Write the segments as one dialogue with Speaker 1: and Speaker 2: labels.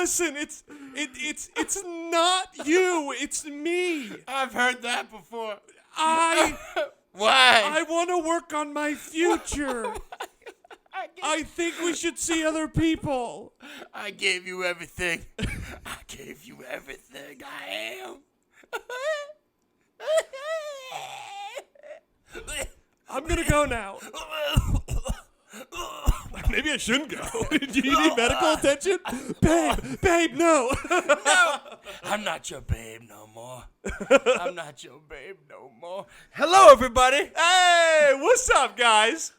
Speaker 1: listen, it's not you. It's me.
Speaker 2: I've heard that before.
Speaker 1: Why?
Speaker 2: I
Speaker 1: want to work on my future. I think we should see other people.
Speaker 2: I gave you everything. I gave you everything I am.
Speaker 1: I'm going to go now. Maybe I shouldn't go. Do you need medical attention? Babe, no.
Speaker 2: No. I'm not your babe no more. I'm not your babe no more. Hello, everybody.
Speaker 1: Hey, what's up, guys?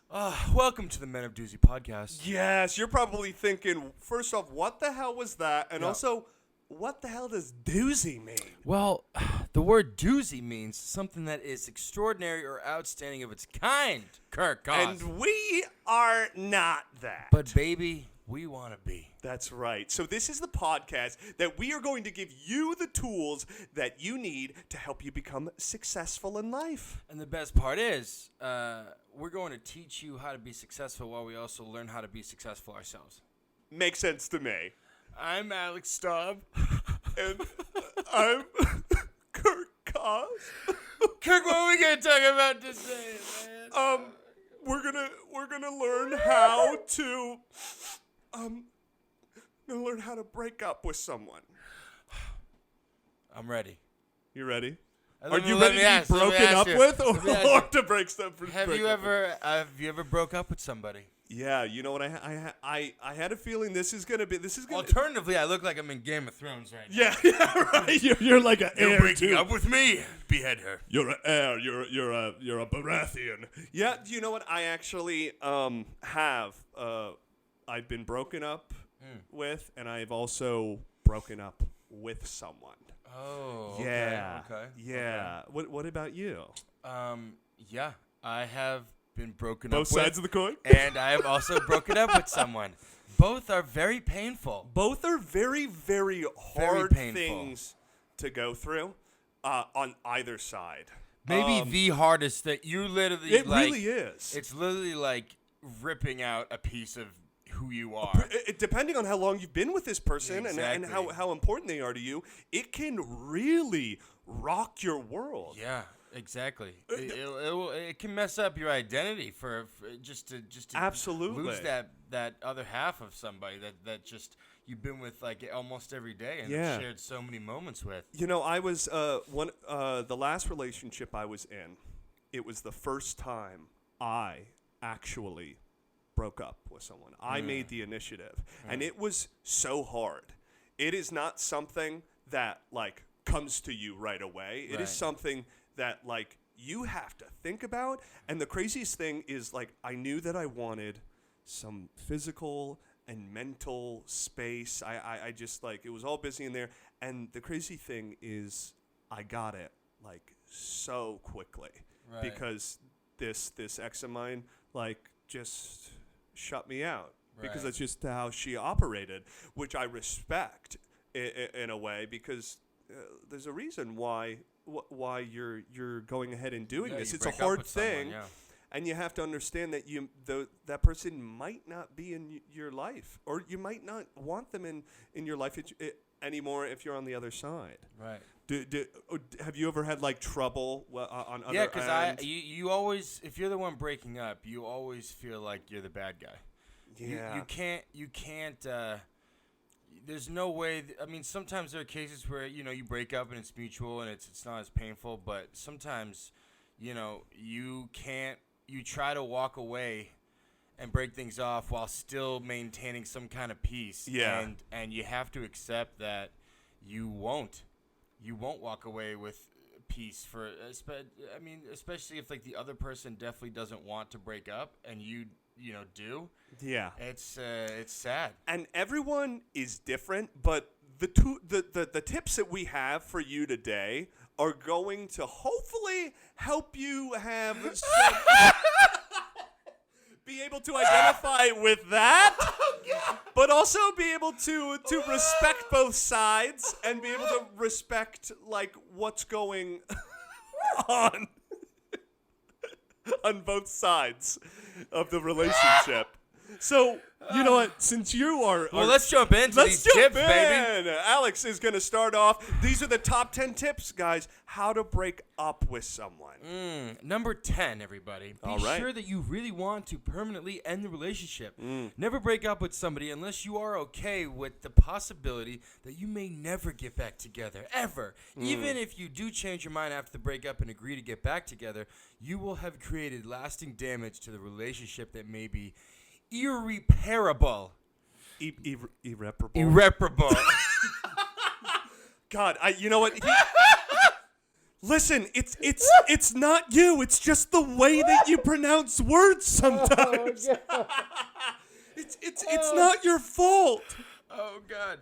Speaker 2: Welcome to the Men of Doozy podcast.
Speaker 1: Yes, you're probably thinking, first off, what the hell was that? And also, what the hell does doozy mean?
Speaker 2: Well, the word doozy means something that is extraordinary or outstanding of its kind, Kirk Koz.
Speaker 1: And we are not that.
Speaker 2: But, baby, we want to be.
Speaker 1: That's right. So this is the podcast that we are going to give you the tools that you need to help you become successful in life.
Speaker 2: And the best part is, we're going to teach you how to be successful while we also learn how to be successful ourselves.
Speaker 1: Makes sense to me.
Speaker 2: I'm Alex Staub.
Speaker 1: And I'm Kirk Koz.
Speaker 2: Kirk, what are we gonna talk about today, man?
Speaker 1: We're gonna learn how to break up with someone.
Speaker 2: I'm ready.
Speaker 1: You ready?
Speaker 2: And
Speaker 1: Are you ready to be broken up with, or to break stuff?
Speaker 2: Have you ever broke up with somebody?
Speaker 1: Yeah, you know what? I had a feeling this is gonna.
Speaker 2: Alternatively, I look like I'm in Game of Thrones right now.
Speaker 1: Yeah, right. You're like an heir.
Speaker 2: You're breaking up with me. Behead her.
Speaker 1: You're an heir. You're a Baratheon. Yeah. Do you know what? I actually have. I've been broken up with, and I've also broken up with someone.
Speaker 2: Oh.
Speaker 1: Yeah.
Speaker 2: Okay.
Speaker 1: Yeah.
Speaker 2: Okay.
Speaker 1: What about you?
Speaker 2: Yeah, I have been broken
Speaker 1: Both
Speaker 2: up with.
Speaker 1: sides of the coin?
Speaker 2: And I have also broken up with someone. Both are very painful.
Speaker 1: Both are very, very hard things to go through on either side.
Speaker 2: Maybe the hardest thing. You literally,
Speaker 1: it really is.
Speaker 2: It's literally like ripping out a piece of who you are.
Speaker 1: Depending on how long you've been with this person
Speaker 2: Exactly.
Speaker 1: and how important they are to you, it can really rock your world.
Speaker 2: Yeah. Exactly. It can mess up your identity for just to
Speaker 1: absolutely
Speaker 2: lose that other half of somebody that just you've been with like almost every day and have shared so many moments with.
Speaker 1: You know, I was the last relationship I was in. It was the first time I actually broke up with someone. I made the initiative, and it was so hard. It is not something that like comes to you right away. It is something that like you have to think about. And the craziest thing is like I knew that I wanted some physical and mental space. I just like it was all busy in there. And the crazy thing is I got it like so quickly because this ex of mine like just shut me out because that's just how she operated, which I respect in a way because there's a reason why you're going ahead and doing this. It's a hard thing, and you have to understand that that person might not be in your life, or you might not want them in your life anymore if you're on the other side. Right. Have you ever had like trouble on other?
Speaker 2: Yeah, because you always, if you're the one breaking up, you always feel like you're the bad guy.
Speaker 1: Yeah.
Speaker 2: You can't. There's no way. I mean, sometimes there are cases where you break up and it's mutual and it's not as painful. But sometimes, you can't. You try to walk away and break things off while still maintaining some kind of peace.
Speaker 1: Yeah.
Speaker 2: And you have to accept that you won't walk away with peace especially if like the other person definitely doesn't want to break up and you do. Yeah. It's sad.
Speaker 1: And everyone is different, but the tips that we have for you today are going to hopefully help you have be able to identify with that, but also be able to respect both sides and be able to respect like what's going on both sides of the relationship. So, you know what? Since you are...
Speaker 2: Well, let's jump into these tips, baby.
Speaker 1: Alex is going to start off. These are the top 10 tips, guys. How to break up with someone.
Speaker 2: Number 10, everybody. Be
Speaker 1: All right.
Speaker 2: sure that you really want to permanently end the relationship. Never break up with somebody unless you are okay with the possibility that you may never get back together, ever. Even if you do change your mind after the breakup and agree to get back together, you will have created lasting damage to the relationship that may be irreparable.
Speaker 1: Irreparable.
Speaker 2: Irreparable.
Speaker 1: God, you know what? Listen, it's not you. It's just the way that you pronounce words sometimes. It's not your fault.
Speaker 2: Oh God.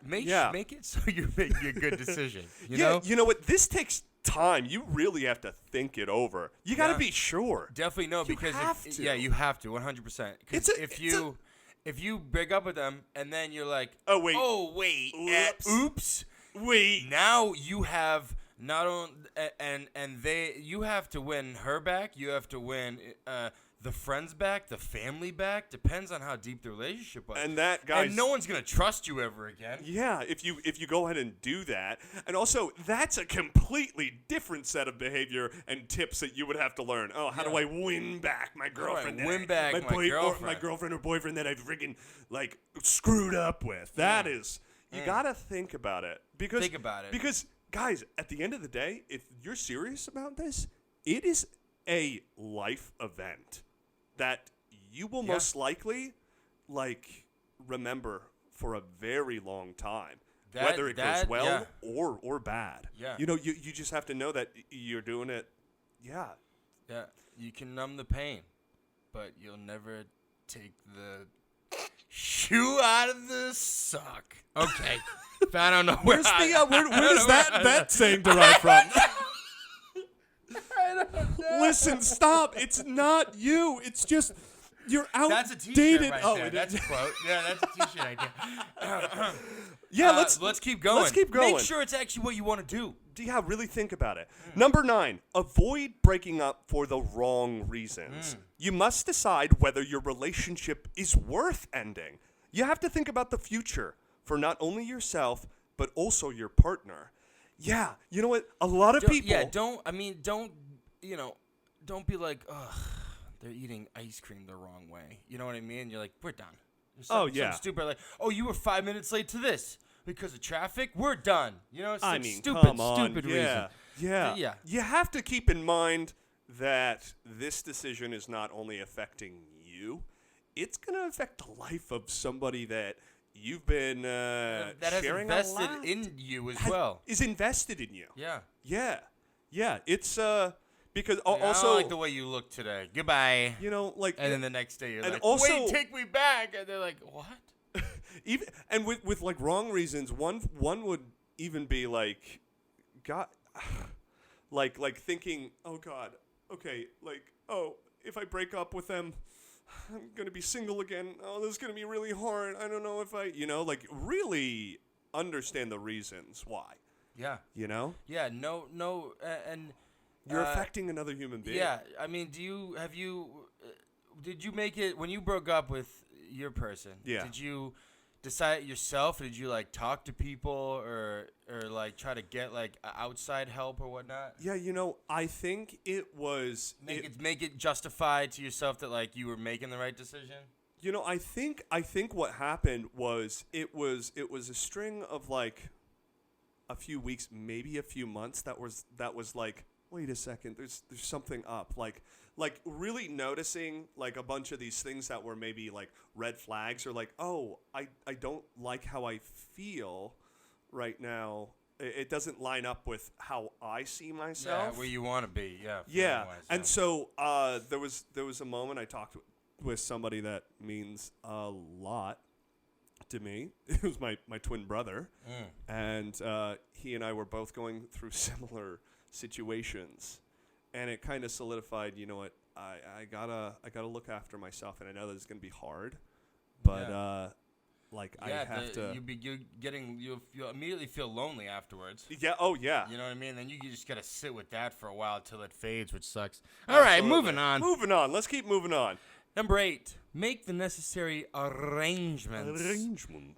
Speaker 2: Make it so you're making a good decision. You know?
Speaker 1: You know what? This takes time. You really have to think it over. You got to be sure.
Speaker 2: Definitely no, because you have to 100%. If you break up with them and then you're like, oh wait, oops,
Speaker 1: wait.
Speaker 2: Now you have not only you have to win her back. You have to win the friends back, the family back. Depends on how deep the relationship was.
Speaker 1: And that, guys,
Speaker 2: and no one's gonna trust you ever again.
Speaker 1: Yeah, if you go ahead and do that, and also that's a completely different set of behavior and tips that you would have to learn. Oh, how do I win back my girlfriend?
Speaker 2: Win back my girlfriend,
Speaker 1: my girlfriend or boyfriend that I've freaking like screwed up with. That is, you gotta think about it because guys, at the end of the day, if you're serious about this, it is a life event that you will most likely remember for a very long time, whether it goes well or bad.
Speaker 2: Yeah.
Speaker 1: You know, you just have to know that you're doing it. Yeah.
Speaker 2: Yeah. You can numb the pain, but you'll never take the shoe out of the sock. Okay. I don't know where does
Speaker 1: that saying derive from? Listen, stop. It's not you. It's just you're outdated.
Speaker 2: That's a t-shirt right there. That's a quote. Yeah, that's a t-shirt idea. Let's keep going.
Speaker 1: Let's keep going.
Speaker 2: Make sure it's actually what you want to do.
Speaker 1: Yeah, really think about it. Number 9, avoid breaking up for the wrong reasons. You must decide whether your relationship is worth ending. You have to think about the future for not only yourself, but also your partner. Yeah, you know what? A lot of people...
Speaker 2: Yeah, don't be like, ugh, they're eating ice cream the wrong way. You know what I mean? You're like, we're done. Some stupid, like, oh, you were 5 minutes late to this because of traffic? We're done. You know, some stupid reason.
Speaker 1: Yeah. You have to keep in mind that this decision is not only affecting you, it's going to affect the life of somebody that you've been
Speaker 2: that
Speaker 1: sharing
Speaker 2: has invested in you as well.
Speaker 1: Is invested in you.
Speaker 2: Yeah.
Speaker 1: Yeah. It's because
Speaker 2: I
Speaker 1: also
Speaker 2: don't like the way you look today. Goodbye.
Speaker 1: You know, like,
Speaker 2: and then the next day you're
Speaker 1: and
Speaker 2: like,
Speaker 1: also,
Speaker 2: wait, take me back, and they're like, what?
Speaker 1: Even and with like wrong reasons, one would even be like, God, like thinking, oh God, okay, like, oh, if I break up with them, I'm gonna be single again. Oh, this is gonna be really hard. I don't know if I, like, really understand the reasons why.
Speaker 2: Yeah.
Speaker 1: You know.
Speaker 2: Yeah. No. And
Speaker 1: you're affecting another human being.
Speaker 2: Yeah. I mean, did you make it when you broke up with your person?
Speaker 1: Yeah.
Speaker 2: Did you decide it yourself? Or did you like talk to people or like try to get like outside help or whatnot?
Speaker 1: Yeah, I think it was
Speaker 2: make it justified to yourself that like you were making the right decision.
Speaker 1: I think what happened was it was a string of like a few weeks, maybe a few months that was like, wait a second, there's something up, like really noticing like a bunch of these things that were maybe like red flags, or like, oh, I don't like how I feel right now. It doesn't line up with how I see myself.
Speaker 2: Yeah, where you want to be. Yeah.
Speaker 1: Yeah. And so there was a moment I talked with somebody that means a lot to me. It was my twin brother, and he and I were both going through similar situations, and it kind of solidified, you know what, I gotta look after myself, and I know that it's gonna be hard, but I have to.
Speaker 2: You'll immediately feel lonely afterwards.
Speaker 1: Yeah. Oh yeah.
Speaker 2: You know what I mean? Then you just gotta sit with that for a while till it fades, which sucks.
Speaker 1: Absolutely.
Speaker 2: All right, moving on.
Speaker 1: Let's keep moving on.
Speaker 2: Number 8, make the necessary arrangements.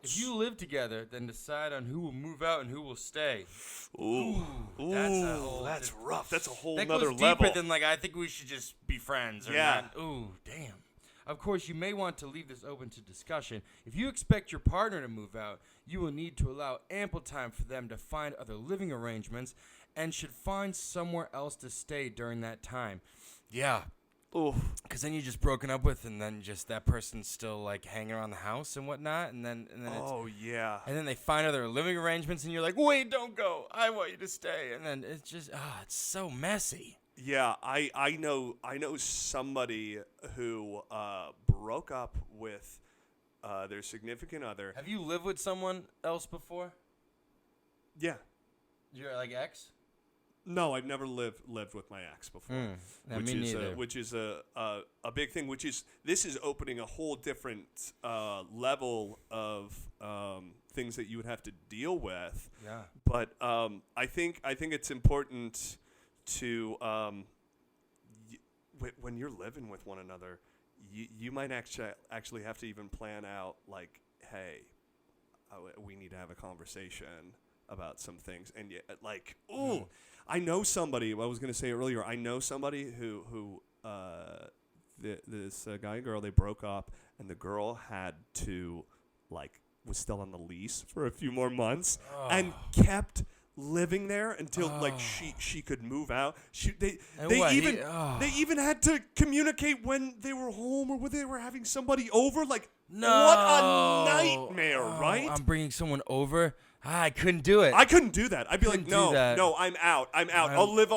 Speaker 2: If you live together, then decide on who will move out and who will stay.
Speaker 1: Ooh, that's rough. That's a whole
Speaker 2: that
Speaker 1: nother
Speaker 2: goes
Speaker 1: level.
Speaker 2: deeper than I think we should just be friends. Or not. Ooh, damn. Of course, you may want to leave this open to discussion. If you expect your partner to move out, you will need to allow ample time for them to find other living arrangements and should find somewhere else to stay during that time. Yeah. Because then you're just broken up with, and then just that person's still hanging around the house and whatnot, and then and then they find other living arrangements, and you're like, wait, don't go, I want you to stay, and then it's just it's so messy.
Speaker 1: Yeah, I know somebody who broke up with their significant other.
Speaker 2: Have you lived with someone else before?
Speaker 1: Yeah.
Speaker 2: You're ex?
Speaker 1: No, I've never lived with my ex before, which is a big thing. This is opening a whole different level of things that you would have to deal with.
Speaker 2: Yeah.
Speaker 1: But I think it's important to when you're living with one another, you might actually have to even plan out hey, we need to have a conversation about some things, and I know somebody. I was going to say earlier. I know somebody who this guy and girl, they broke up, and the girl had to was still on the lease for a few more months and kept living there until she could move out. They even had to communicate when they were home or when they were having somebody over.
Speaker 2: No.
Speaker 1: What a nightmare, right?
Speaker 2: I'm bringing someone over. I couldn't do it.
Speaker 1: I couldn't do that. I'd be like, no, I'm out. I'll live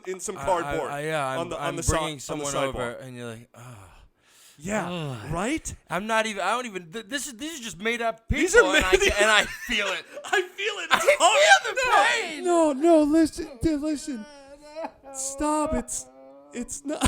Speaker 1: in some cardboard.
Speaker 2: I'm bringing someone over, and you're like,
Speaker 1: yeah, right?
Speaker 2: I don't even. These are just made up people,
Speaker 1: These are
Speaker 2: and I feel it.
Speaker 1: I feel it.
Speaker 2: I feel the pain.
Speaker 1: No, listen. Stop. It's not.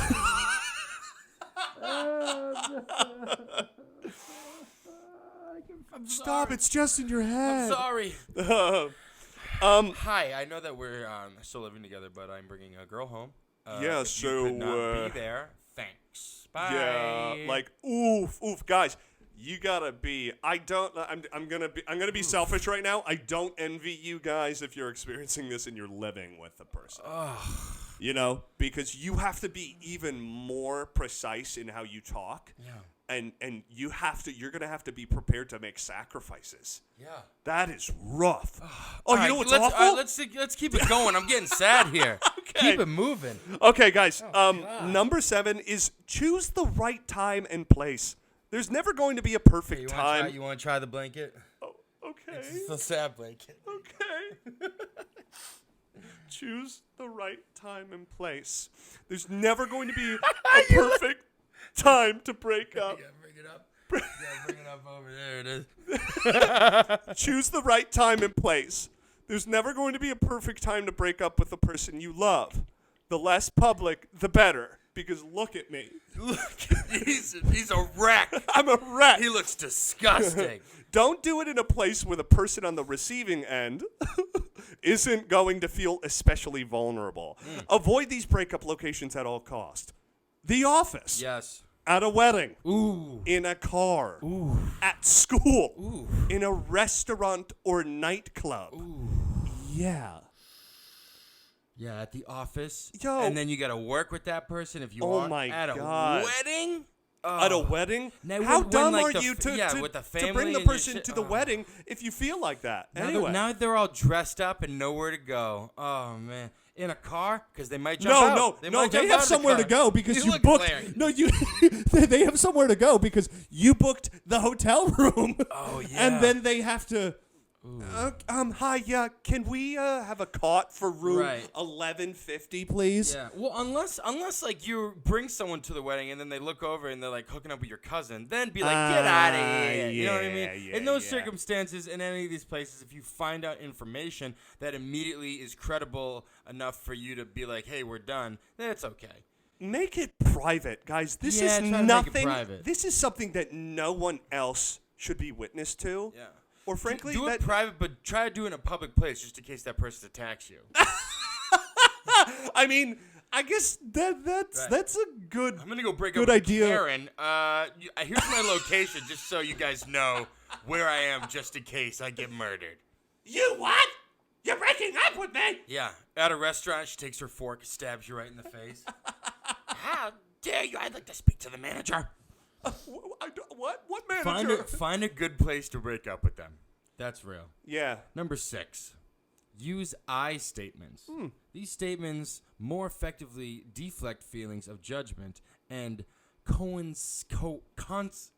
Speaker 1: Stop! It's just in your head.
Speaker 2: I'm sorry. Hi, I know that we're still living together, but I'm bringing a girl home. If you could not be there, thanks. Bye.
Speaker 1: Yeah, oof, guys. You gotta be. I'm gonna be selfish right now. I don't envy you guys if you're experiencing this and you're living with the person. Because you have to be even more precise in how you talk.
Speaker 2: Yeah.
Speaker 1: And you're gonna have to be prepared to make sacrifices.
Speaker 2: Yeah.
Speaker 1: That is rough.
Speaker 2: You
Speaker 1: know what's awful?
Speaker 2: Let's keep it going. I'm getting sad here.
Speaker 1: Okay.
Speaker 2: Keep it moving.
Speaker 1: Okay, guys. Number 7 is choose the right time and place. There's never going to be a perfect time.
Speaker 2: You want to try the blanket?
Speaker 1: Oh, okay.
Speaker 2: It's the sad blanket.
Speaker 1: Okay. Choose the right time and place. There's never going to be a perfect time to break up.
Speaker 2: You gotta bring it up. You gotta bring it up over there. It is.
Speaker 1: Choose the right time and place. There's never going to be a perfect time to break up with the person you love. The less public, the better. Because look at me.
Speaker 2: He's a wreck.
Speaker 1: I'm a wreck.
Speaker 2: He looks disgusting.
Speaker 1: Don't do it in a place where the person on the receiving end isn't going to feel especially vulnerable. Avoid these breakup locations at all cost. The office.
Speaker 2: Yes.
Speaker 1: At a wedding.
Speaker 2: Ooh.
Speaker 1: In a car.
Speaker 2: Ooh.
Speaker 1: At school.
Speaker 2: Ooh.
Speaker 1: In a restaurant or nightclub.
Speaker 2: Ooh.
Speaker 1: Yeah.
Speaker 2: Yeah, at the office.
Speaker 1: Yo.
Speaker 2: And then you got to work with that person if you
Speaker 1: Oh
Speaker 2: are
Speaker 1: my
Speaker 2: at
Speaker 1: God.
Speaker 2: a wedding.
Speaker 1: At a wedding?
Speaker 2: Now,
Speaker 1: How dumb are
Speaker 2: the
Speaker 1: you
Speaker 2: with the
Speaker 1: to bring the
Speaker 2: family
Speaker 1: person
Speaker 2: and
Speaker 1: to the wedding if you feel like that?
Speaker 2: Now, now they're all dressed up and nowhere to go. Oh, man. In a car? Because they might jump out.
Speaker 1: They have somewhere to go because you
Speaker 2: look
Speaker 1: booked.
Speaker 2: glaring.
Speaker 1: No, they have somewhere to go because you booked the hotel room.
Speaker 2: Oh, yeah.
Speaker 1: And then they have to. Hi, yeah. Can we have a cot for room 1150, please?
Speaker 2: Yeah. Well, unless you bring someone to the wedding and then they look over and they're hooking up with your cousin, then be like, get out of here. You know what I mean?
Speaker 1: Yeah,
Speaker 2: in those circumstances, in any of these places, if you find out information that immediately is credible enough for you to be like, hey, we're done, then it's okay.
Speaker 1: Make it private, guys. This is
Speaker 2: try to
Speaker 1: nothing.
Speaker 2: make it private.
Speaker 1: This is something that no one else should be witness to.
Speaker 2: Yeah.
Speaker 1: Or frankly,
Speaker 2: do it private, but try to do it in a public place just in case that person attacks you.
Speaker 1: I mean, I guess that's a good.
Speaker 2: I'm gonna go break
Speaker 1: Good
Speaker 2: up
Speaker 1: idea.
Speaker 2: with Karen. Here's my location, just so you guys know where I am, just in case I get murdered.
Speaker 1: You what? You're breaking up with me?
Speaker 2: Yeah, at a restaurant, she takes her fork, stabs you right in the face. How dare you? I'd like to speak to the manager.
Speaker 1: What? What manager?
Speaker 2: Find a good place to break up with them. That's real.
Speaker 1: Yeah.
Speaker 2: Number 6. Use I statements. These statements more effectively deflect feelings of judgment and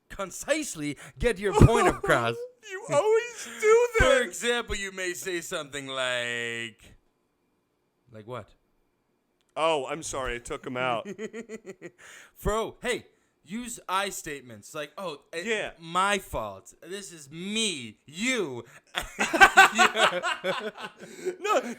Speaker 2: concisely get your point across.
Speaker 1: You always do
Speaker 2: For
Speaker 1: this.
Speaker 2: example, you may say something like what?
Speaker 1: Oh, I'm sorry. I took him out.
Speaker 2: Hey, use I statements like,
Speaker 1: Yeah.
Speaker 2: my fault. This is me, you.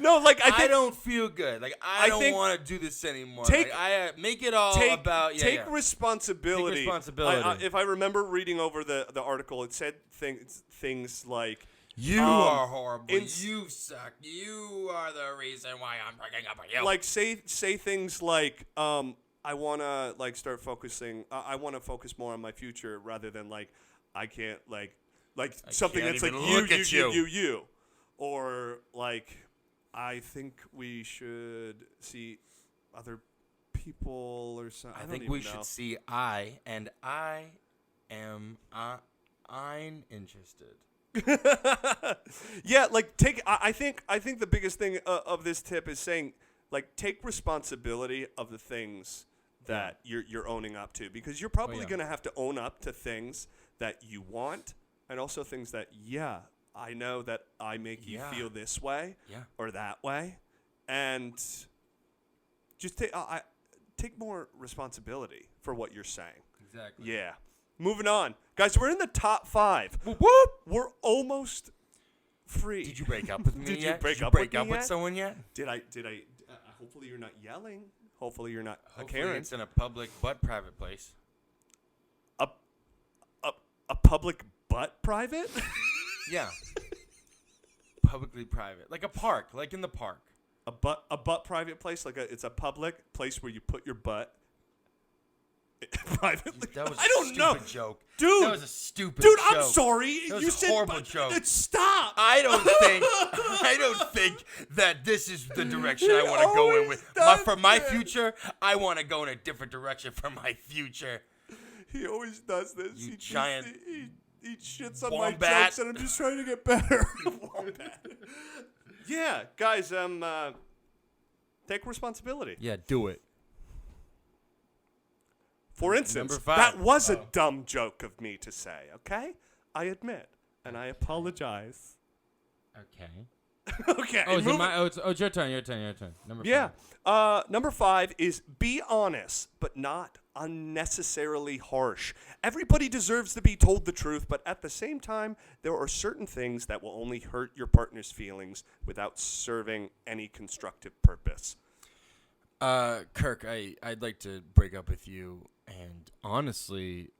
Speaker 1: No, like
Speaker 2: I don't feel good. Like I don't
Speaker 1: think
Speaker 2: want to do this anymore.
Speaker 1: take-
Speaker 2: I make it all about
Speaker 1: take responsibility.
Speaker 2: Take responsibility.
Speaker 1: If I remember reading over the article, it said things like
Speaker 2: You are horrible.
Speaker 1: ins-
Speaker 2: You suck. You are the reason why I'm breaking up with you.
Speaker 1: like say things like I want to like start focusing. I want to focus more on my future rather than like I can't like something
Speaker 2: can't
Speaker 1: that's like
Speaker 2: even look at
Speaker 1: you, or like I think we should see other people or something.
Speaker 2: I think we should see I, and I'm interested.
Speaker 1: Yeah, like I think the biggest thing of this tip is saying like take responsibility of the things that you're owning up to, because you're probably going to have to own up to things that you want and also things that I know that I make you feel this way or that way, and just take more responsibility for what you're saying.
Speaker 2: Exactly.
Speaker 1: Yeah. Moving on. Guys, we're in the top 5.
Speaker 2: Whoop, whoop.
Speaker 1: We're almost free.
Speaker 2: Did you break up with me
Speaker 1: Did
Speaker 2: yet?
Speaker 1: you break
Speaker 2: Did you
Speaker 1: up
Speaker 2: break
Speaker 1: with
Speaker 2: up
Speaker 1: me
Speaker 2: with
Speaker 1: yet?
Speaker 2: someone yet?
Speaker 1: Did I hopefully you're not yelling. Hopefully you're not
Speaker 2: Hopefully
Speaker 1: Karen.
Speaker 2: it's in a public but private place.
Speaker 1: A public but private?
Speaker 2: Yeah. Publicly private. Like a park. Like in the park.
Speaker 1: A butt private place, it's a public place where you put your butt privately.
Speaker 2: That was
Speaker 1: I don't know.
Speaker 2: Joke.
Speaker 1: Dude.
Speaker 2: That was a stupid
Speaker 1: Dude,
Speaker 2: joke.
Speaker 1: I'm sorry.
Speaker 2: That was
Speaker 1: You
Speaker 2: a
Speaker 1: said
Speaker 2: horrible joke.
Speaker 1: Stop.
Speaker 2: I don't think that this is the direction I
Speaker 1: He
Speaker 2: want to go in
Speaker 1: always
Speaker 2: with.
Speaker 1: does
Speaker 2: For my
Speaker 1: this.
Speaker 2: future, I want to go in a different direction for my future.
Speaker 1: He always does this.
Speaker 2: You
Speaker 1: He
Speaker 2: giant
Speaker 1: he shits on
Speaker 2: wombat.
Speaker 1: my jokes, and I'm just trying to get better. Wombat. Yeah, guys, take responsibility.
Speaker 2: Yeah, do it.
Speaker 1: For instance,
Speaker 2: Number 5.
Speaker 1: that was a dumb joke of me to say, okay? I admit, and I apologize.
Speaker 2: Okay.
Speaker 1: Okay.
Speaker 2: Oh, is it
Speaker 1: moving-
Speaker 2: my? It's your turn. Number 5.
Speaker 1: Yeah. Number 5 is be honest, but not unnecessarily harsh. Everybody deserves to be told the truth, but at the same time, there are certain things that will only hurt your partner's feelings without serving any constructive purpose.
Speaker 2: Kirk, I'd like to break up with you, and honestly,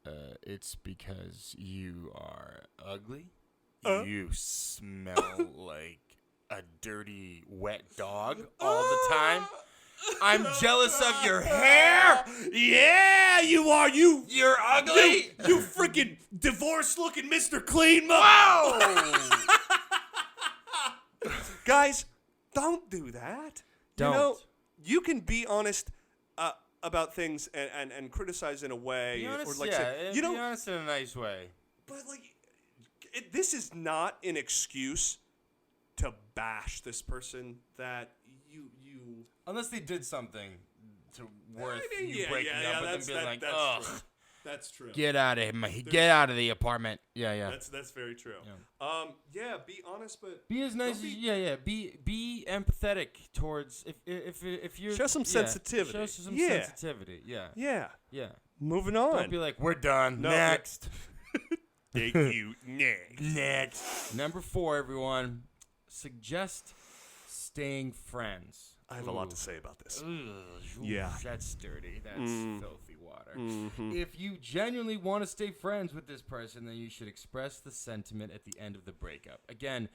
Speaker 2: it's because you are ugly. You smell like a dirty, wet dog all the time. I'm jealous of your hair.
Speaker 1: Yeah, you are.
Speaker 2: You're ugly.
Speaker 1: You freaking divorce-looking Mr. Clean.
Speaker 2: Whoa!
Speaker 1: Guys, don't do that.
Speaker 2: Don't.
Speaker 1: You know, you can be honest about things and criticize in a way,
Speaker 2: Be honest,
Speaker 1: or like
Speaker 2: yeah,
Speaker 1: say,
Speaker 2: be honest in a nice way.
Speaker 1: but like, this is not an excuse to bash this person that you.
Speaker 2: Unless they did something to worth
Speaker 1: I mean,
Speaker 2: you breaking up with them, being like, ugh,
Speaker 1: That's true.
Speaker 2: get out of the apartment. Yeah.
Speaker 1: That's very true.
Speaker 2: Yeah.
Speaker 1: Be honest, but
Speaker 2: Be as nice as Be empathetic towards if you're
Speaker 1: show some sensitivity.
Speaker 2: Show some
Speaker 1: Yeah.
Speaker 2: sensitivity. Yeah.
Speaker 1: yeah. Moving on.
Speaker 2: Don't be like, we're done.
Speaker 1: No,
Speaker 2: Next.
Speaker 1: Thank you. Next.
Speaker 2: Next. Number 4, everyone. Suggest staying friends.
Speaker 1: I have a lot to say about this.
Speaker 2: Ugh,
Speaker 1: Yeah.
Speaker 2: That's dirty. That's filthy water.
Speaker 1: Mm-hmm.
Speaker 2: If you genuinely want to stay friends with this person, then you should express the sentiment at the end of the breakup. Again,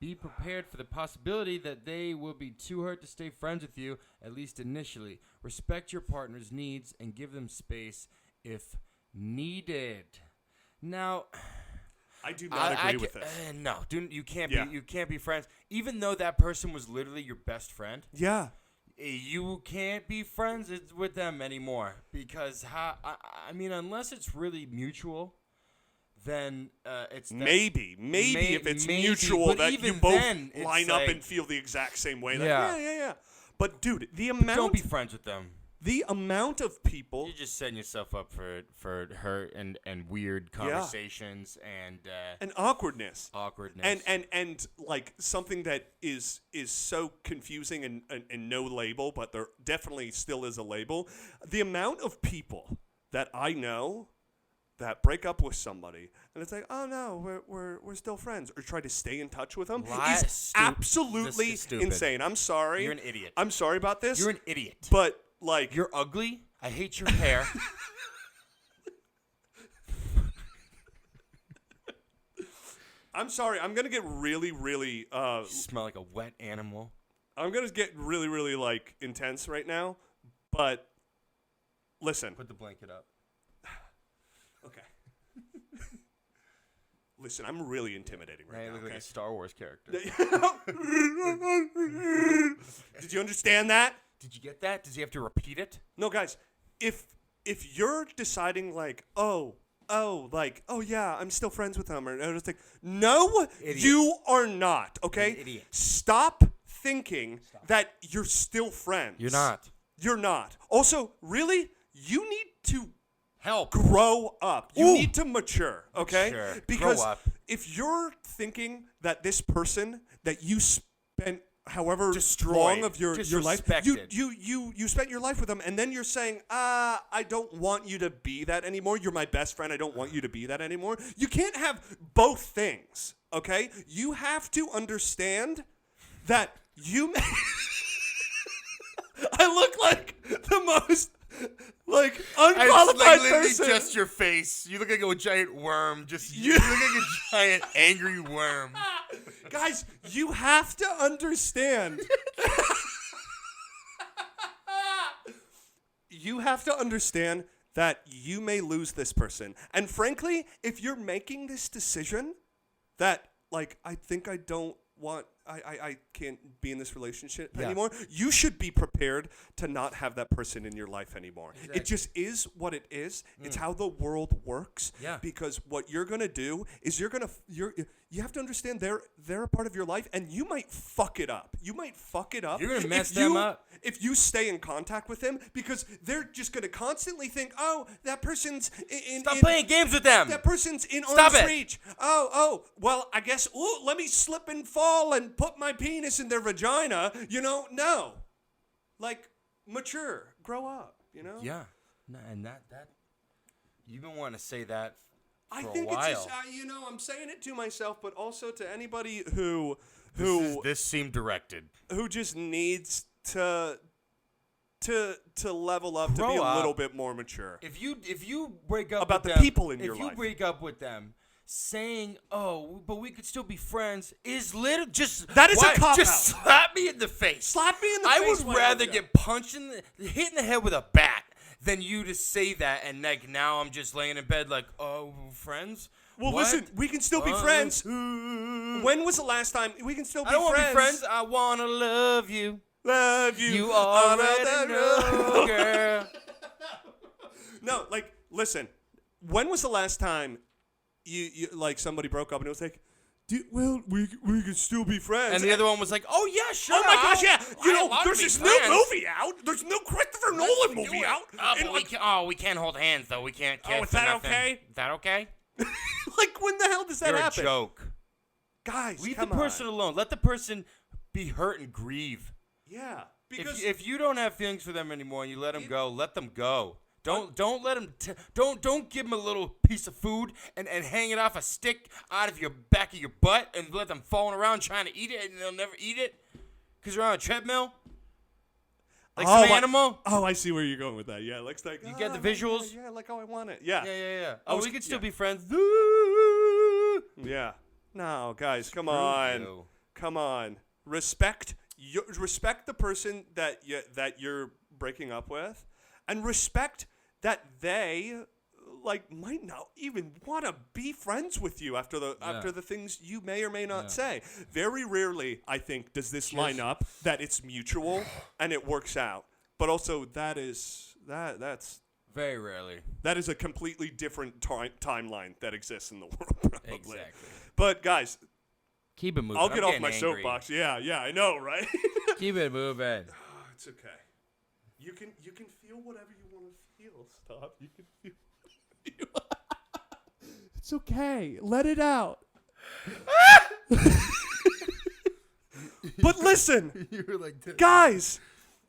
Speaker 2: Be prepared for the possibility that they will be too hurt to stay friends with you, at least initially. Respect your partner's needs and give them space if needed. Now,
Speaker 1: I do not agree with this.
Speaker 2: No, dude, you can't
Speaker 1: Yeah.
Speaker 2: be. You can't be friends, even though that person was literally your best friend.
Speaker 1: Yeah.
Speaker 2: You can't be friends with them anymore because I mean, unless it's really mutual, then it's
Speaker 1: maybe if it's
Speaker 2: maybe,
Speaker 1: mutual
Speaker 2: but
Speaker 1: that you
Speaker 2: even
Speaker 1: both
Speaker 2: then, it's
Speaker 1: line up
Speaker 2: like-
Speaker 1: and feel the exact same way.
Speaker 2: Yeah.
Speaker 1: Yeah. But dude,
Speaker 2: Don't be friends with them.
Speaker 1: the amount of people.
Speaker 2: You're just setting yourself up for hurt and weird conversations
Speaker 1: And awkwardness.
Speaker 2: awkwardness.
Speaker 1: And like something that is so confusing and no label, but there definitely still is a label. The amount of people that I know that break up with somebody and it's like, oh no, we're still friends, or try to stay in touch with them is absolutely
Speaker 2: This is stupid.
Speaker 1: insane. I'm sorry.
Speaker 2: You're an idiot.
Speaker 1: I'm sorry about this.
Speaker 2: You're an idiot.
Speaker 1: But like,
Speaker 2: You're ugly. I hate your hair.
Speaker 1: I'm sorry. I'm gonna get really, really.
Speaker 2: You smell like a wet animal.
Speaker 1: I'm gonna get really, really like intense right now. But listen.
Speaker 2: Put the blanket up.
Speaker 1: Okay. Listen, I'm really intimidating
Speaker 2: Now
Speaker 1: right
Speaker 2: you
Speaker 1: now.
Speaker 2: look like
Speaker 1: Okay?
Speaker 2: a Star Wars character.
Speaker 1: Did you understand that?
Speaker 2: Did you get that? Does he have to repeat it?
Speaker 1: No, guys. If you're deciding like, oh yeah, I'm still friends with them, or it's like, no,
Speaker 2: Idiot.
Speaker 1: you are not. Okay.
Speaker 2: You're an idiot.
Speaker 1: Stop thinking that you're still friends.
Speaker 2: You're not.
Speaker 1: You're not. Also, really, you need to
Speaker 2: Help.
Speaker 1: grow up. You
Speaker 2: Ooh.
Speaker 1: need to mature, okay?
Speaker 2: Sure.
Speaker 1: Because
Speaker 2: Grow up.
Speaker 1: if you're thinking that this person that you spent however
Speaker 2: Destroyed.
Speaker 1: long of your life,
Speaker 2: Disrespected.
Speaker 1: you spent your life with them, and then you're saying, I don't want you to be that anymore. You're my best friend. I don't want you to be that anymore. You can't have both things, okay? You have to understand that you I look like the most like unqualified person.
Speaker 2: Just your face. You look like a giant worm. You look like a giant angry worm.
Speaker 1: Guys, you have to understand. You have to understand that you may lose this person. And frankly, if you're making this decision that, like, I think I don't want, I can't be in this relationship anymore, you should be prepared to not have that person in your life anymore.
Speaker 2: Exactly.
Speaker 1: It just is what it is. It's how the world works.
Speaker 2: Yeah.
Speaker 1: Because what you're going to do is you have to understand they're a part of your life, and you might fuck it up. You might fuck it up.
Speaker 2: You're gonna mess them up.
Speaker 1: If you stay in contact with them, because they're just going to constantly think, oh, that person's
Speaker 2: Stop playing games with them.
Speaker 1: that person's in
Speaker 2: Stop
Speaker 1: arm's
Speaker 2: it.
Speaker 1: reach. Oh, well, I guess, let me slip and fall and put my penis in their vagina. No. Like, mature. Grow up,
Speaker 2: Yeah. No, and that you've been wanting to say that for
Speaker 1: I
Speaker 2: a
Speaker 1: think
Speaker 2: while.
Speaker 1: it's just, I'm saying it to myself, but also to anybody who
Speaker 2: This seemed directed.
Speaker 1: who just needs to level up, to
Speaker 2: Grow
Speaker 1: be a
Speaker 2: up.
Speaker 1: little bit more mature.
Speaker 2: If you break up
Speaker 1: About
Speaker 2: with
Speaker 1: the
Speaker 2: them,
Speaker 1: people in your
Speaker 2: if you
Speaker 1: life.
Speaker 2: break up with them, saying, "Oh, but we could still be friends," is little just
Speaker 1: That is a cop-out.
Speaker 2: Just slap me in the face.
Speaker 1: Slap me in the
Speaker 2: I
Speaker 1: face.
Speaker 2: would rather get punched hit in the head with a bat than you to say that, and like now I'm just laying in bed like, "Oh, friends."
Speaker 1: Well,
Speaker 2: What?
Speaker 1: listen, we can still be friends. When was the last time we can still be
Speaker 2: I don't want
Speaker 1: friends?
Speaker 2: to be friends. I wanna love you.
Speaker 1: Love you.
Speaker 2: You
Speaker 1: on
Speaker 2: already
Speaker 1: that
Speaker 2: know,
Speaker 1: road.
Speaker 2: girl.
Speaker 1: No, like, listen. When was the last time you like somebody broke up and it was like, well, we can still be friends.
Speaker 2: And the other one was like, "Oh yeah, sure."
Speaker 1: Oh my gosh, yeah.
Speaker 2: I'd love to
Speaker 1: There's
Speaker 2: be
Speaker 1: this
Speaker 2: friends.
Speaker 1: new movie out. There's a new Christopher Nolan movie out.
Speaker 2: Oh,
Speaker 1: And,
Speaker 2: but we can't hold hands though. We can't kiss.
Speaker 1: is that
Speaker 2: or nothing.
Speaker 1: okay?
Speaker 2: Is that okay?
Speaker 1: like, when the hell does that
Speaker 2: You're
Speaker 1: happen?
Speaker 2: a joke.
Speaker 1: Guys,
Speaker 2: Leave
Speaker 1: come
Speaker 2: the person
Speaker 1: on.
Speaker 2: alone. Let the person be hurt and grieve.
Speaker 1: Yeah. Because
Speaker 2: If you don't have feelings for them anymore and you let them go, let them go. Don't let them. Don't give them a little piece of food and hang it off a stick out of your back of your butt and let them falling around trying to eat it and they'll never eat it because they're on a treadmill. Like some animal.
Speaker 1: I see where you're going with that. Yeah, like
Speaker 2: You get the visuals?
Speaker 1: Yeah, like how I want it. Yeah.
Speaker 2: Yeah.
Speaker 1: I
Speaker 2: Oh,
Speaker 1: was-
Speaker 2: we could still
Speaker 1: yeah.
Speaker 2: be friends.
Speaker 1: Yeah. No, guys, come on. come on. Respect the person that you're breaking up with, and respect that they might not even want to be friends with you after the things you may or may not say. Very rarely, I think, does this line up that it's mutual and it works out. But also that's
Speaker 2: very rarely.
Speaker 1: That is a completely different timeline that exists in the world, probably.
Speaker 2: Exactly.
Speaker 1: But guys,
Speaker 2: keep it moving.
Speaker 1: I'll get off my soapbox. Yeah, I know, right?
Speaker 2: Keep it moving.
Speaker 1: It's okay. You can feel whatever you want to feel. Stop. You can feel. It's okay. Let it out. But listen,
Speaker 2: you were like,
Speaker 1: guys,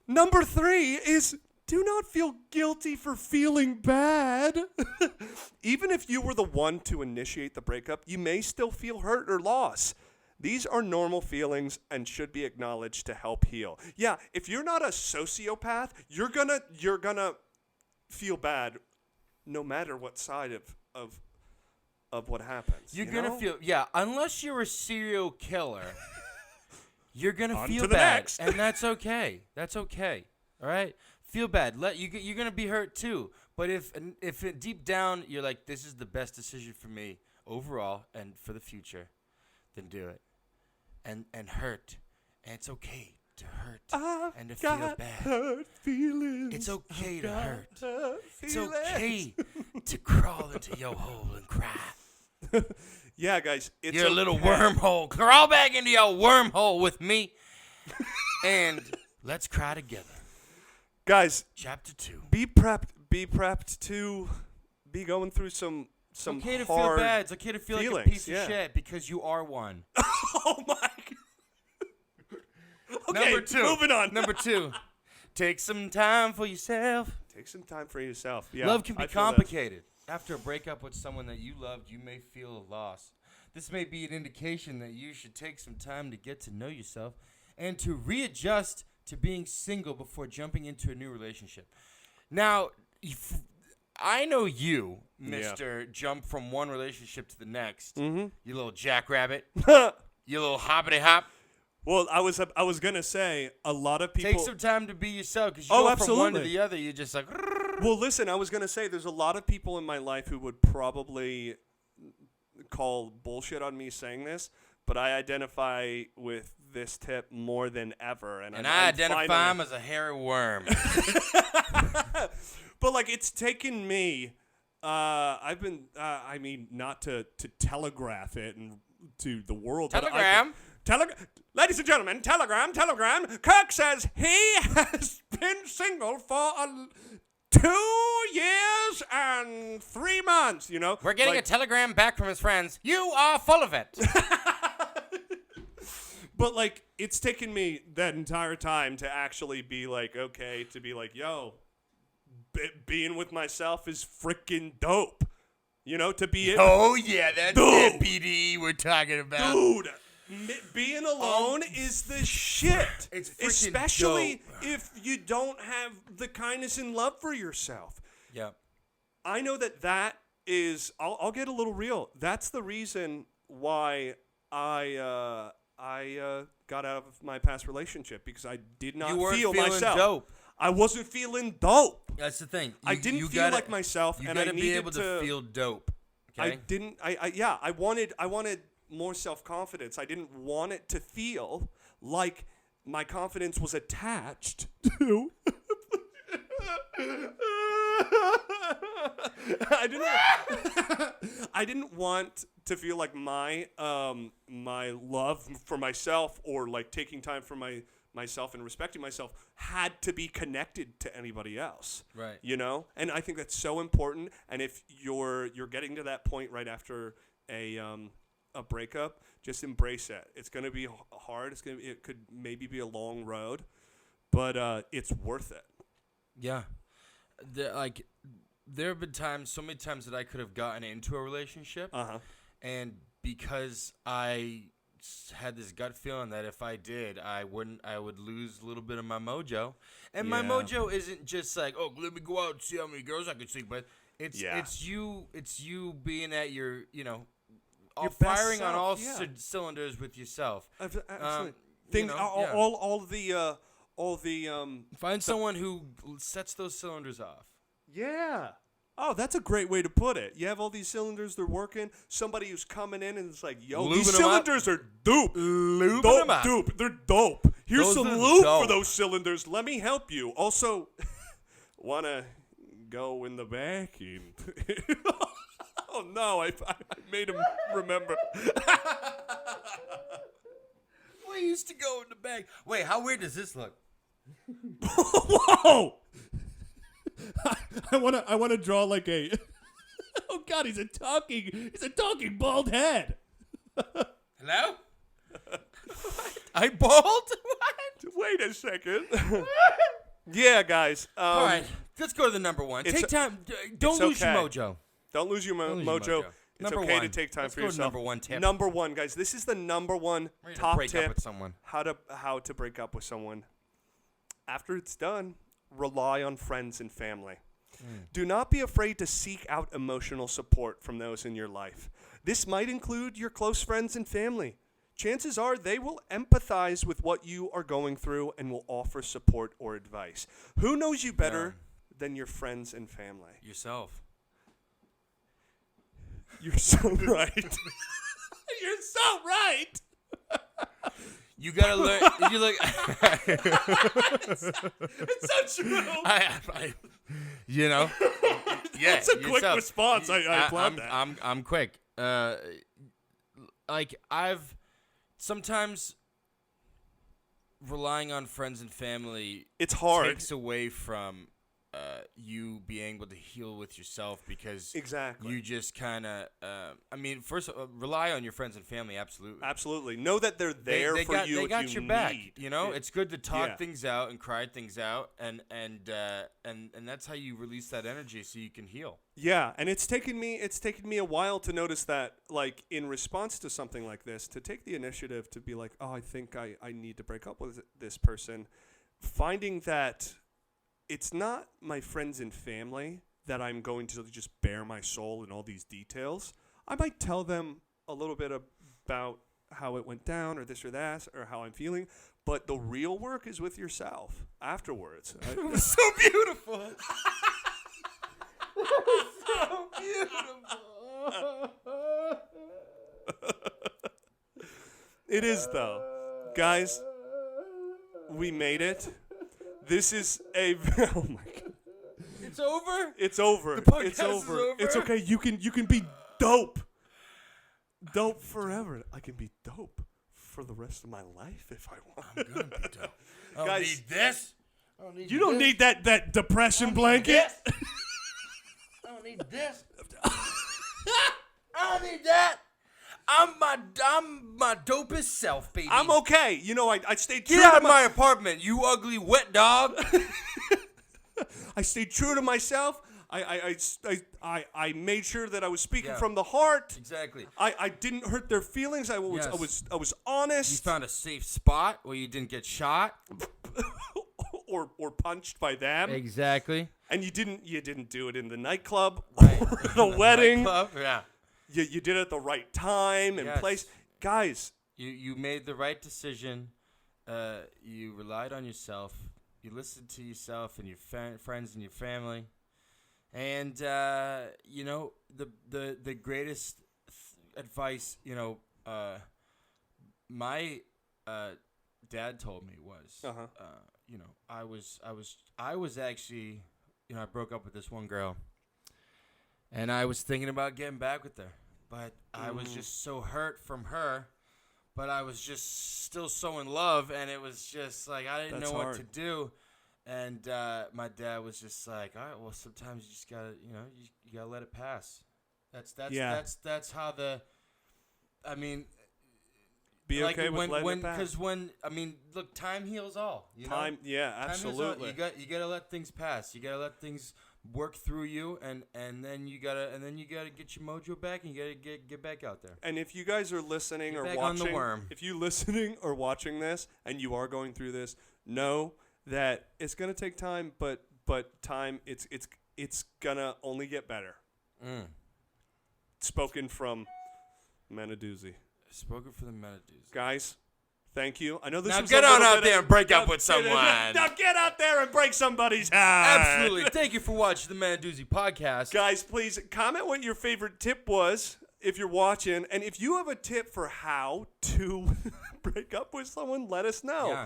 Speaker 1: number 3 is do not feel guilty for feeling bad. Even if you were the one to initiate the breakup, you may still feel hurt or loss. These are normal feelings and should be acknowledged to help heal. Yeah, if you're not a sociopath, you're gonna feel bad no matter what side of what happens.
Speaker 2: You're gonna feel unless you're a serial killer, you're gonna
Speaker 1: On
Speaker 2: feel
Speaker 1: to the
Speaker 2: bad,
Speaker 1: next.
Speaker 2: and that's okay. That's okay. All right, feel bad. You're gonna be hurt too. But if deep down you're like, this is the best decision for me overall and for the future, then do it. And hurt, and it's okay to hurt and to feel bad.
Speaker 1: Hurt feelings.
Speaker 2: It's okay to hurt. It's
Speaker 1: Feelings.
Speaker 2: okay to crawl into your hole and cry.
Speaker 1: Yeah, guys, it's
Speaker 2: Your little wormhole. Crawl back into your wormhole with me, and let's cry together.
Speaker 1: Guys,
Speaker 2: Chapter 2.
Speaker 1: be prepped to be going through some
Speaker 2: It's okay to
Speaker 1: hard
Speaker 2: feel bad. It's okay to feel like a
Speaker 1: feelings,
Speaker 2: piece of shit because you are one.
Speaker 1: Oh my God. Okay,
Speaker 2: Number 2.
Speaker 1: moving on.
Speaker 2: Number 2. Take some time for yourself.
Speaker 1: Take some time for yourself. Yeah,
Speaker 2: Love can be
Speaker 1: I feel
Speaker 2: complicated. After a breakup with someone that you loved, you may feel a loss. This may be an indication that you should take some time to get to know yourself and to readjust to being single before jumping into a new relationship. Now, I know you, Mr. Jump from one relationship to the next.
Speaker 1: Mm-hmm.
Speaker 2: You little jackrabbit.
Speaker 1: this.
Speaker 2: You little hoppity hop.
Speaker 1: Well, I was gonna say a lot of people
Speaker 2: Take some time to be yourself because you
Speaker 1: Oh,
Speaker 2: go from
Speaker 1: absolutely.
Speaker 2: one to the other. You're just like.
Speaker 1: Well, listen, I was gonna say there's a lot of people in my life who would probably call bullshit on me saying this, but I identify with this tip more than ever, and
Speaker 2: I identify him as a hairy worm.
Speaker 1: But like, it's taken me. I've been. I mean, not to telegraph it and to the world.
Speaker 2: Telegram.
Speaker 1: Ladies and gentlemen, telegram. Kirk says he has been single for 2 years and 3 months. You know,
Speaker 2: We're getting a telegram back from his friends. You are full of it.
Speaker 1: But like, it's taken me that entire time to actually be like, okay, to be like, yo, being with myself is freaking dope. You know, to be
Speaker 2: Oh, yeah, that's the PDE we're talking about.
Speaker 1: dude. Being alone is the shit.
Speaker 2: It's freaking
Speaker 1: especially
Speaker 2: dope.
Speaker 1: if you don't have the kindness and love for yourself.
Speaker 2: Yeah.
Speaker 1: I know that is. I'll get a little real. That's the reason why I got out of my past relationship, because I did not
Speaker 2: You weren't
Speaker 1: feel
Speaker 2: feeling
Speaker 1: myself.
Speaker 2: Dope.
Speaker 1: I wasn't feeling dope.
Speaker 2: That's the thing.
Speaker 1: I didn't feel like myself,
Speaker 2: You
Speaker 1: and I
Speaker 2: gotta
Speaker 1: needed
Speaker 2: be able to feel dope. Okay?
Speaker 1: I didn't. I wanted more self-confidence. I didn't want it to feel like my confidence was attached to. I didn't want to feel like my love for myself, or like taking time for myself and respecting myself, had to be connected to anybody else.
Speaker 2: Right.
Speaker 1: You know? And I think that's so important. And if you're getting to that point right after a breakup, just embrace it. It's going to be hard. It could maybe be a long road, but it's worth it.
Speaker 2: Yeah. There have been times, so many times, that I could have gotten into a relationship, and because I had this gut feeling that if I did, I would lose a little bit of my mojo. And my mojo isn't just like, oh, let me go out and see how many girls I can see, but it's you being at your,
Speaker 1: Your best
Speaker 2: firing on
Speaker 1: self,
Speaker 2: all
Speaker 1: yeah.
Speaker 2: Cylinders with yourself.
Speaker 1: Absolutely.
Speaker 2: You know, yeah.
Speaker 1: All the
Speaker 2: Find someone who sets those cylinders off.
Speaker 1: Yeah. Oh, that's a great way to put it. You have all these cylinders, they're working. Somebody who's coming in and it's like, yo, these cylinders are dope.
Speaker 2: Lubing
Speaker 1: Dope,
Speaker 2: them up.
Speaker 1: dope. They're dope. Here's
Speaker 2: Those
Speaker 1: some
Speaker 2: are
Speaker 1: lube
Speaker 2: dope.
Speaker 1: for those cylinders. Let me help you. Also, want to go in the back and... Oh, no, I made him remember.
Speaker 2: We used to go in the back. Wait, how weird does this look?
Speaker 1: Whoa!
Speaker 3: I wanna draw like a oh god, he's a talking bald head.
Speaker 2: Hello? I bald? What?
Speaker 1: Wait a second. Yeah, guys.
Speaker 2: All right, let's go to the number one. Take time. Don't lose your
Speaker 1: okay.
Speaker 2: mojo.
Speaker 1: Don't lose your
Speaker 2: Don't lose your
Speaker 1: mojo.
Speaker 2: mojo.
Speaker 1: It's
Speaker 2: Number
Speaker 1: okay to
Speaker 2: one.
Speaker 1: take time
Speaker 2: Let's
Speaker 1: for
Speaker 2: go to
Speaker 1: yourself.
Speaker 2: number one tip.
Speaker 1: Number one, guys. This is the number one
Speaker 2: Ready to
Speaker 1: top
Speaker 2: break
Speaker 1: tip.
Speaker 2: up with someone.
Speaker 1: How to break up with someone. After it's done, rely on friends and family. Do not be afraid to seek out emotional support from those in your life. This might include your close friends and family. Chances are they will empathize with what you are going through and will offer support or advice. Who knows you better than your friends and family?
Speaker 2: Yourself.
Speaker 1: You're so right. You're so right.
Speaker 2: You gotta learn. You look.
Speaker 1: It's so true.
Speaker 2: You know. Yeah,
Speaker 1: That's a quick
Speaker 2: yourself.
Speaker 1: response. I applaud that.
Speaker 2: I'm quick. Like I've sometimes relying on friends and family.
Speaker 1: It's hard.
Speaker 2: Takes away from you being able to heal with yourself because
Speaker 1: Exactly.
Speaker 2: you just kind of. I mean, first rely on your friends and family. Absolutely.
Speaker 1: Absolutely. Know that they're there
Speaker 2: they
Speaker 1: for
Speaker 2: got,
Speaker 1: you
Speaker 2: They
Speaker 1: if
Speaker 2: got
Speaker 1: you
Speaker 2: your back.
Speaker 1: need.
Speaker 2: You know, it's good to talk
Speaker 1: Yeah.
Speaker 2: things out and cry things out, and that's how you release that energy so you can heal.
Speaker 1: Yeah, and it's taken me a while to notice that, like, in response to something like this, to take the initiative to be like, oh, I think I need to break up with this person, finding that it's not my friends and family that I'm going to just bare my soul in all these details. I might tell them a little bit about how it went down or this or that or how I'm feeling, but the real work is with yourself afterwards.
Speaker 2: It was so beautiful. So beautiful.
Speaker 1: It is, though. Guys, we made it. This is a... Oh, my God.
Speaker 2: It's over?
Speaker 1: It's over.
Speaker 2: The podcast
Speaker 1: It's
Speaker 2: is
Speaker 1: over.
Speaker 2: over?
Speaker 1: It's okay. You can be dope. Dope forever. I can be dope for the rest of my life if I want.
Speaker 2: I'm going to be dope. I don't
Speaker 1: Guys,
Speaker 2: need this. I don't need
Speaker 3: You don't
Speaker 2: this.
Speaker 3: need that depression blanket.
Speaker 2: I don't need this. I don't need that. I'm my dopest self, baby.
Speaker 1: I'm okay. You know, I stayed true
Speaker 2: Get out
Speaker 1: to
Speaker 2: of my apartment, you ugly wet dog.
Speaker 1: I stayed true to myself. I made sure that I was speaking
Speaker 2: Yeah.
Speaker 1: from the heart.
Speaker 2: Exactly.
Speaker 1: I didn't hurt their feelings. I was honest.
Speaker 2: You found a safe spot where you didn't get shot.
Speaker 1: or punched by them.
Speaker 2: Exactly.
Speaker 1: And you didn't do it in the nightclub
Speaker 2: Right.
Speaker 1: or the wedding.
Speaker 2: Nightclub, yeah.
Speaker 1: You did it at the right time and
Speaker 2: Yes.
Speaker 1: place. Guys,
Speaker 2: You made the right decision. You relied on yourself. You listened to yourself and your friends and your family. And you know, the greatest advice, you know, my dad told me was, you know, I was actually, you know, I broke up with this one girl, and I was thinking about getting back with her, but I was just so hurt from her, but I was just still so in love, and it was just like I didn't
Speaker 1: That's
Speaker 2: know what
Speaker 1: hard.
Speaker 2: to do. And my dad was just like, all right, well, sometimes you just gotta, you know, you gotta let it pass. That's how the, I mean,
Speaker 1: be
Speaker 2: like
Speaker 1: okay with letting it pass.
Speaker 2: Because I mean, look, time heals all. You know?
Speaker 1: Time, yeah,
Speaker 2: Time heals all.
Speaker 1: absolutely.
Speaker 2: You gotta let things pass. You gotta let things work through you, and then you gotta get your mojo back, and you gotta get back out there.
Speaker 1: And if you guys are listening
Speaker 2: Get
Speaker 1: or
Speaker 2: back on the
Speaker 1: watching,
Speaker 2: worm.
Speaker 1: if you listening or watching this and you are going through this, know that it's gonna take time, but time it's gonna only get better. Spoken from Men of Doozy.
Speaker 2: Spoken for the men of Doozy.
Speaker 1: Guys, thank you. I know this
Speaker 2: Now
Speaker 1: was
Speaker 2: get
Speaker 1: a
Speaker 2: on
Speaker 1: little
Speaker 2: out
Speaker 1: bit
Speaker 2: there and break up with someone.
Speaker 1: Now get out there and break somebody's heart.
Speaker 2: Absolutely. Thank you for watching the Man of Doozy podcast.
Speaker 1: Guys, please comment what your favorite tip was if you're watching. And if you have a tip for how to break up with someone, let us know.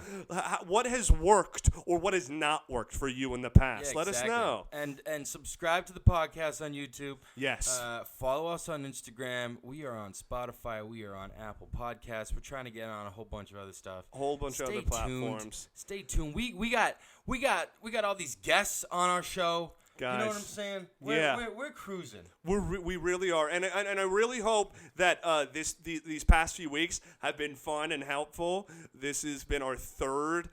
Speaker 1: What has worked or what has not worked for you in the past.
Speaker 2: Yeah,
Speaker 1: let us know.
Speaker 2: And subscribe to the podcast on YouTube.
Speaker 1: Yes.
Speaker 2: Follow us on Instagram. We are on Spotify. We are on Apple Podcasts. We're trying to get on a whole bunch of other stuff.
Speaker 1: A whole bunch of other platforms.
Speaker 2: Stay tuned. We got all these guests on our show.
Speaker 1: Guys,
Speaker 2: you know what I'm saying? We're cruising.
Speaker 1: We really are, and I really hope that these past few weeks have been fun and helpful. This has been our third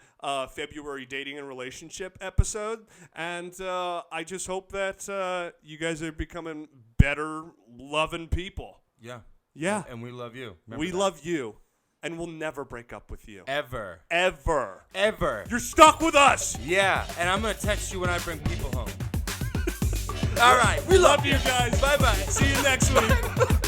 Speaker 1: February dating and relationship episode, and I just hope that you guys are becoming better, loving people.
Speaker 2: Yeah. And we love you.
Speaker 1: We love you, and we'll never break up with you.
Speaker 2: Ever.
Speaker 1: You're stuck with us.
Speaker 2: Yeah, and I'm gonna text you when I bring people home. All right. We love you guys. Bye-bye.
Speaker 1: See you next week.